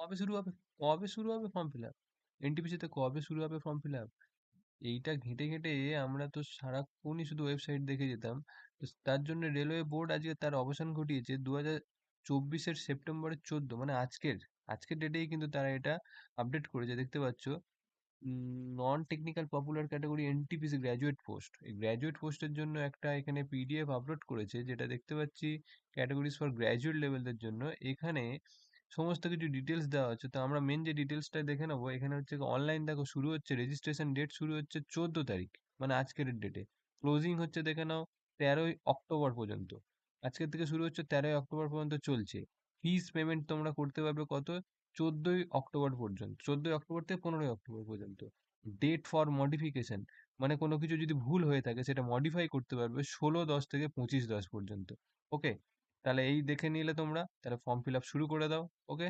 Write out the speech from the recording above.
কবে শুরু হবে? কবে শুরু হবে ফর্ম ফিল আপ? এনটিপিসিতে কবে শুরু হবে ফর্ম ফিল আপ? এইটা ঘেঁটে ঘেঁটে আমরা তো সারাক্ষণই শুধু ওয়েবসাইট দেখে যেতাম। তো তার জন্য রেলওয়ে বোর্ড আজকে তার অবসান ঘটিয়েছে 2024-এর সেপ্টেম্বরের 14, মানে আজকের ডেটেই কিন্তু তারা এটা আপডেট করেছে, দেখতে পাচ্ছ। Non technical popular category NTPC graduate post, এই গ্র্যাজুয়েট পোস্টের জন্য একটা এখানে পিডিএফ আপলোড করেছে, যেটা দেখতে পাচ্ছি ক্যাটাগরিজ ফর গ্র্যাজুয়েট লেভেলের জন্য। এখানে সমস্ত কিছু ডিটেলস দেওয়া হচ্ছে। তো আমরা মেন যে ডিটেলসটা দেখে নেবো। এখানে হচ্ছে অনলাইন, দেখো শুরু হচ্ছে, রেজিস্ট্রেশন ডেট শুরু হচ্ছে 14 তারিখ, মানে আজকের ডেটে। ক্লোজিং হচ্ছে দেখে নাও 13ই অক্টোবর পর্যন্ত। আজকের থেকে শুরু হচ্ছে, 13ই অক্টোবর পর্যন্ত চলছে। ফিস পেমেন্ট তোমরা করতে পারবে কত? 14ই অক্টোবর পর্যন্ত, 14ই অক্টোবর থেকে 15ই অক্টোবর পর্যন্ত। ডেট ফর মডিফিকেশন, মানে কোনো কিছু যদি ভুল হয়ে থাকে সেটা মডিফাই করতে পারবে 16/10 থেকে 25/10 পর্যন্ত। ওকে, তাহলে এই দেখে নিলে তোমরা, তাহলে ফর্ম ফিল আপ শুরু করে দাও। ওকে।